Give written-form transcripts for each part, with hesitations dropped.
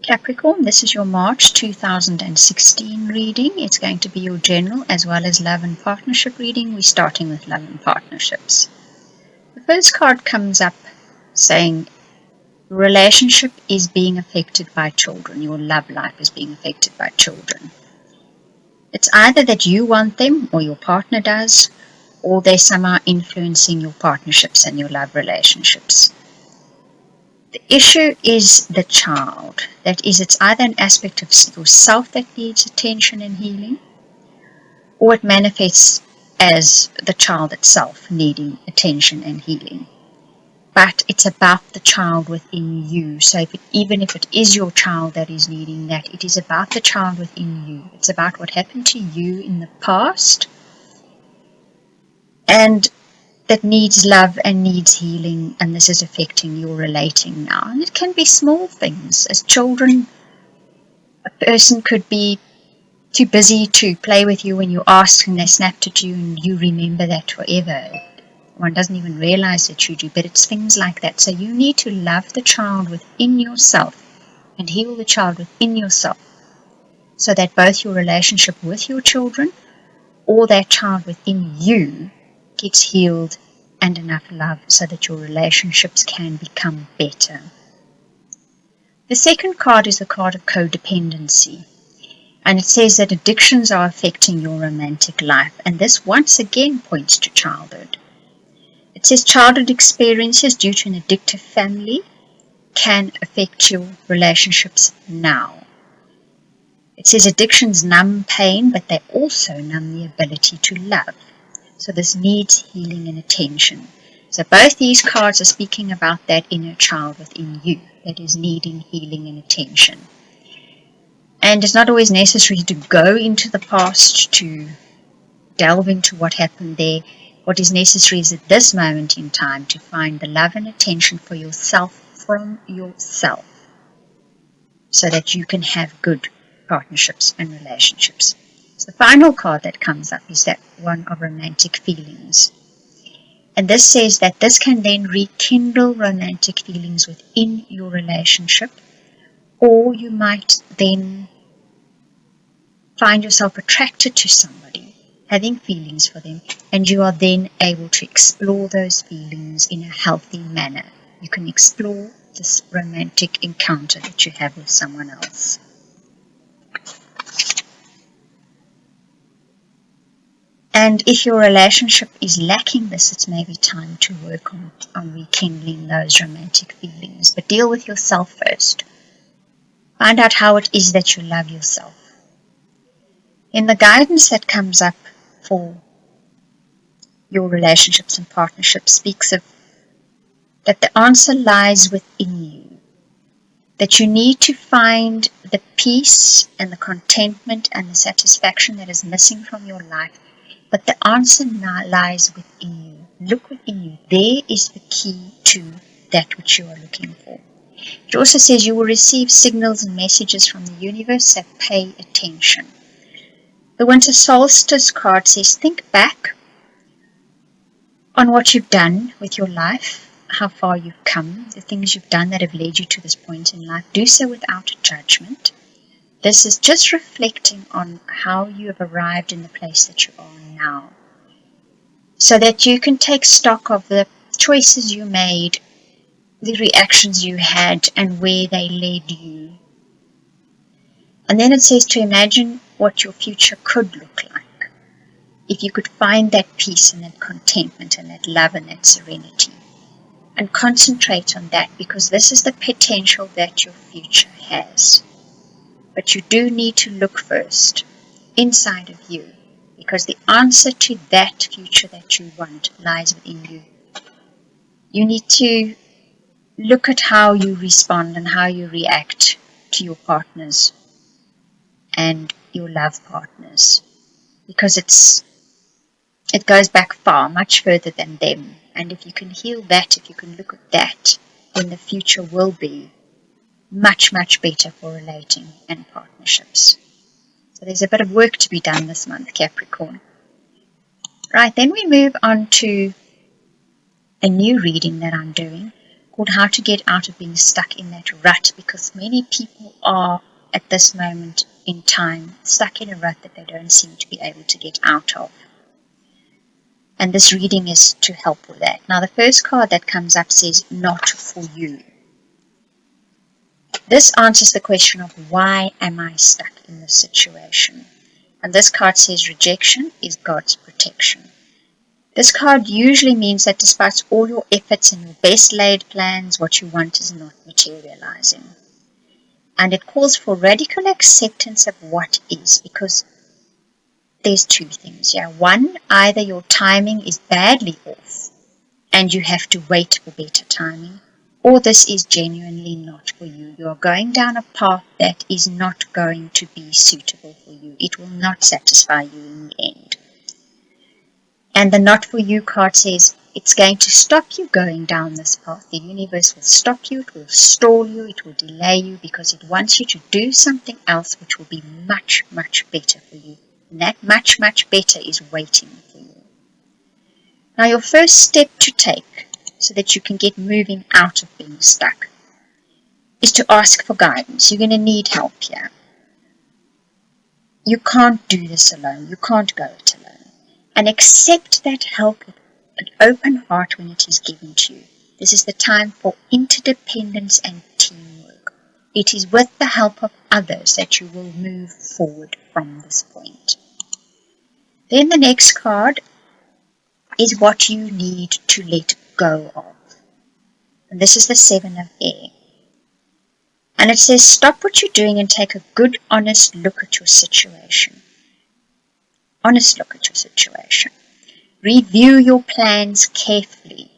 Capricorn, this is your March 2016 reading. It's going to be your general as well as love and partnership reading. We're starting with love and partnerships. The first card comes up saying relationship is being affected by children. Your love life is being affected by children. It's either that you want them or your partner does, or they're somehow influencing your partnerships and your love relationships. The issue is the child. That is, it's either an aspect of yourself that needs attention and healing, or it manifests as the child itself needing attention and healing. But it's about the child within you. So even if it is your child that is needing that, it is about the child within you. It's about what happened to you in the past, and that needs love and needs healing, and this is affecting your relating now. And it can be small things. As children, a person could be too busy to play with you when you asked and they snapped at you and you remember that forever. One doesn't even realize that you do, but it's things like that. So you need to love the child within yourself and heal the child within yourself, so that both your relationship with your children or that child within you gets healed and enough love so that your relationships can become better. The second card is the card of codependency, and it says that addictions are affecting your romantic life, and this once again points to childhood. It says childhood experiences due to an addictive family can affect your relationships now. It says addictions numb pain, but they also numb the ability to love. So this needs healing and attention. So both these cards are speaking about that inner child within you that is needing healing and attention. And it's not always necessary to go into the past to delve into what happened there. What is necessary is at this moment in time to find the love and attention for yourself from yourself, so that you can have good partnerships and relationships. So the final card that comes up is that one of romantic feelings. And this says that this can then rekindle romantic feelings within your relationship, or you might then find yourself attracted to somebody, having feelings for them, and you are then able to explore those feelings in a healthy manner. You can explore this romantic encounter that you have with someone else. And if your relationship is lacking this, it's maybe time to work on rekindling those romantic feelings. But deal with yourself first. Find out how it is that you love yourself. In the guidance that comes up for your relationships and partnerships speaks of that the answer lies within you. That you need to find the peace and the contentment and the satisfaction that is missing from your life. But the answer now lies within you. Look within you. There is the key to that which you are looking for. It also says you will receive signals and messages from the universe, so pay attention. The winter solstice card says think back on what you've done with your life, how far you've come, the things you've done that have led you to this point in life. Do so without judgment. This is just reflecting on how you have arrived in the place that you are now, so that you can take stock of the choices you made, the reactions you had, and where they led you. And then it says to imagine what your future could look like, if you could find that peace and that contentment and that love and that serenity, and concentrate on that, because this is the potential that your future has. But you do need to look first inside of you, because the answer to that future that you want lies within you. You need to look at how you respond and how you react to your partners and your love partners, because it goes back far, much further than them. And if you can heal that, if you can look at that, then the future will be much, much better for relating and partnerships. So there's a bit of work to be done this month, Capricorn. Right, then we move on to a new reading that I'm doing, called How to Get Out of Being Stuck in That Rut, because many people are at this moment in time stuck in a rut that they don't seem to be able to get out of. And this reading is to help with that. Now the first card that comes up says, Not for You. This answers the question of why am I stuck in this situation? And this card says rejection is God's protection. This card usually means that despite all your efforts and your best laid plans, what you want is not materializing. And it calls for radical acceptance of what is, because there's two things here. One, either your timing is badly off and you have to wait for better timing, or this is genuinely not for you. You are going down a path that is not going to be suitable for you. It will not satisfy you in the end. And the Not For You card says it's going to stop you going down this path. The universe will stop you, it will stall you, it will delay you, because it wants you to do something else which will be much, much better for you. And that much, much better is waiting for you. Now your first step to take so that you can get moving out of being stuck is to ask for guidance. You're going to need help here. You can't do this alone. You can't go it alone. And accept that help with an open heart when it is given to you. This is the time for interdependence and teamwork. It is with the help of others that you will move forward from this point. Then the next card is what you need to let go of. And this is the Seven of Air. And it says, stop what you're doing and take a good, honest look at your situation. Honest look at your situation. Review your plans carefully.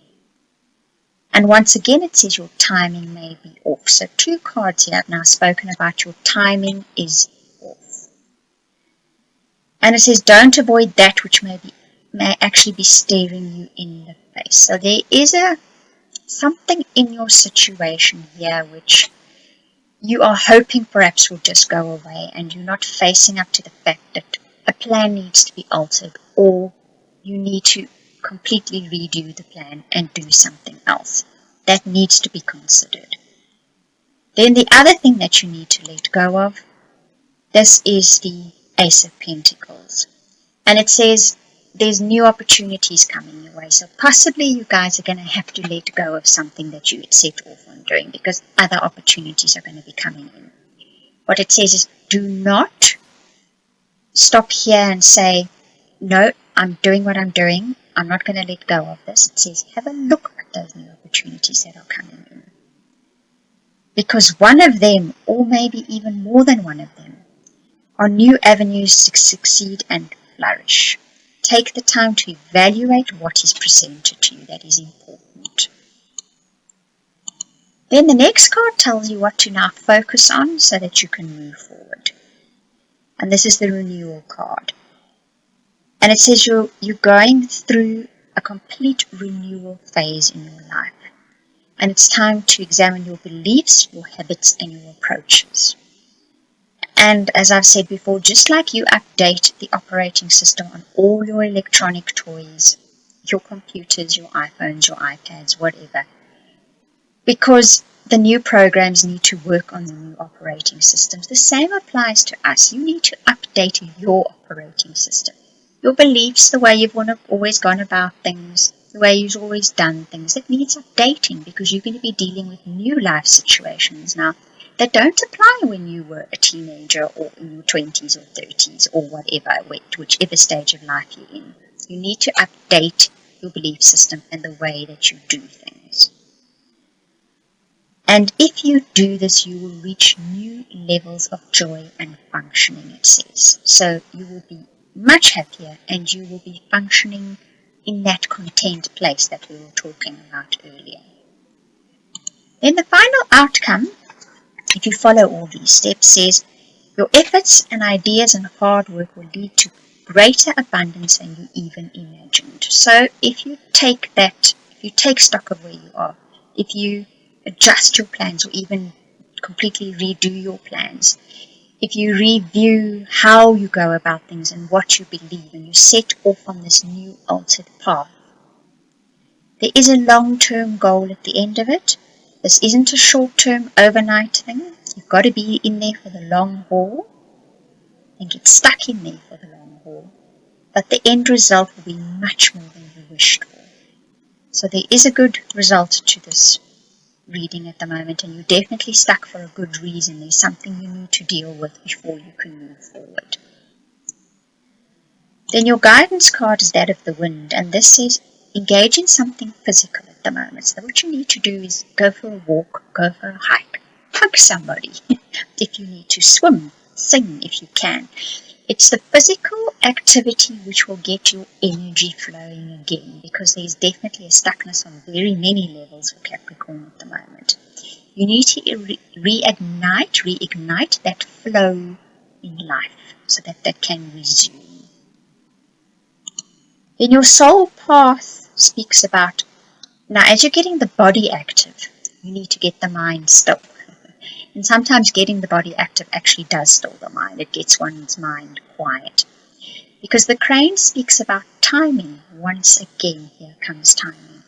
And once again, it says your timing may be off. So two cards here I've now spoken about. Your timing is off. And it says don't avoid that which may actually be staring you in the face. So there is something in your situation here which you are hoping perhaps will just go away, and you're not facing up to the fact that a plan needs to be altered, or you need to completely redo the plan and do something else. That needs to be considered. Then the other thing that you need to let go of, this is the Ace of Pentacles. And it says there's new opportunities coming your way. So possibly you guys are going to have to let go of something that you had set off on doing, because other opportunities are going to be coming in. What it says is do not stop here and say, no, I'm doing what I'm doing. I'm not going to let go of this. It says, have a look at those new opportunities that are coming in. Because one of them, or maybe even more than one of them, are new avenues to succeed and flourish. Take the time to evaluate what is presented to you. That is important. Then the next card tells you what to now focus on so that you can move forward. And this is the renewal card. And it says you're going through a complete renewal phase in your life. And it's time to examine your beliefs, your habits, and your approaches. And as I've said before, just like you update the operating system on all your electronic toys, your computers, your iPhones, your iPads, whatever, because the new programs need to work on the new operating systems. The same applies to us. You need to update your operating system. Your beliefs, the way you've always gone about things, the way you've always done things, it needs updating, because you're going to be dealing with new life situations now that don't apply when you were a teenager or in your 20s or 30s or whatever, whichever stage of life you're in. You need to update your belief system and the way that you do things. And if you do this, you will reach new levels of joy and functioning, it says. So you will be much happier and you will be functioning in that content place that we were talking about earlier. Then the final outcome, if you follow all these steps, says your efforts and ideas and hard work will lead to greater abundance than you even imagined. So if you take stock of where you are, if you adjust your plans or even completely redo your plans, if you review how you go about things and what you believe, and you set off on this new altered path, there is a long-term goal at the end of it, This isn't a short-term overnight thing. You've got to be in there for the long haul and get stuck in there for the long haul. But the end result will be much more than you wished for. So there is a good result to this reading at the moment, and you're definitely stuck for a good reason. There's something you need to deal with before you can move forward. Then your guidance card is that of the wind, and this says engage in something physical at the moment. So what you need to do is go for a walk, go for a hike, hug somebody if you need to, swim, sing if you can. It's the physical activity which will get your energy flowing again, because there's definitely a stuckness on very many levels for Capricorn at the moment. You need to reignite that flow in life so that can resume. Then your soul path speaks about, now as you're getting the body active, you need to get the mind still. And sometimes getting the body active actually does still the mind. It gets one's mind quiet. Because the crane speaks about timing. Once again, here comes timing.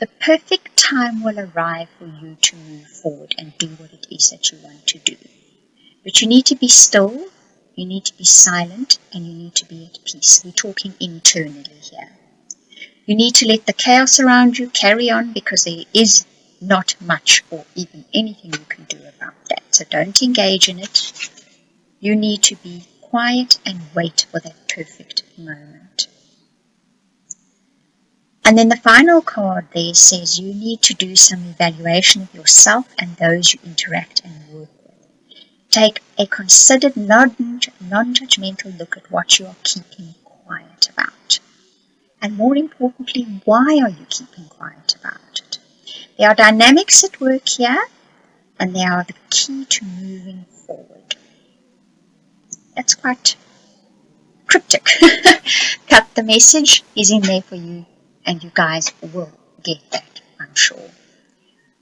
The perfect time will arrive for you to move forward and do what it is that you want to do. But you need to be still, you need to be silent, and you need to be at peace. We're talking internally here. You need to let the chaos around you carry on, because there is not much or even anything you can do about that. So don't engage in it. You need to be quiet and wait for that perfect moment. And then the final card there says you need to do some evaluation of yourself and those you interact and work with. Take a considered non-judgmental look at what you are keeping quiet about. And more importantly, why are you keeping quiet about it? There are dynamics at work here, and they are the key to moving forward. That's quite cryptic, but the message is in there for you, and you guys will get that, I'm sure.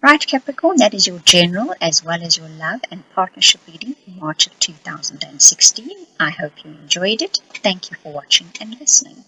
Right, Capricorn, that is your general as well as your love and partnership reading for March of 2016. I hope you enjoyed it. Thank you for watching and listening.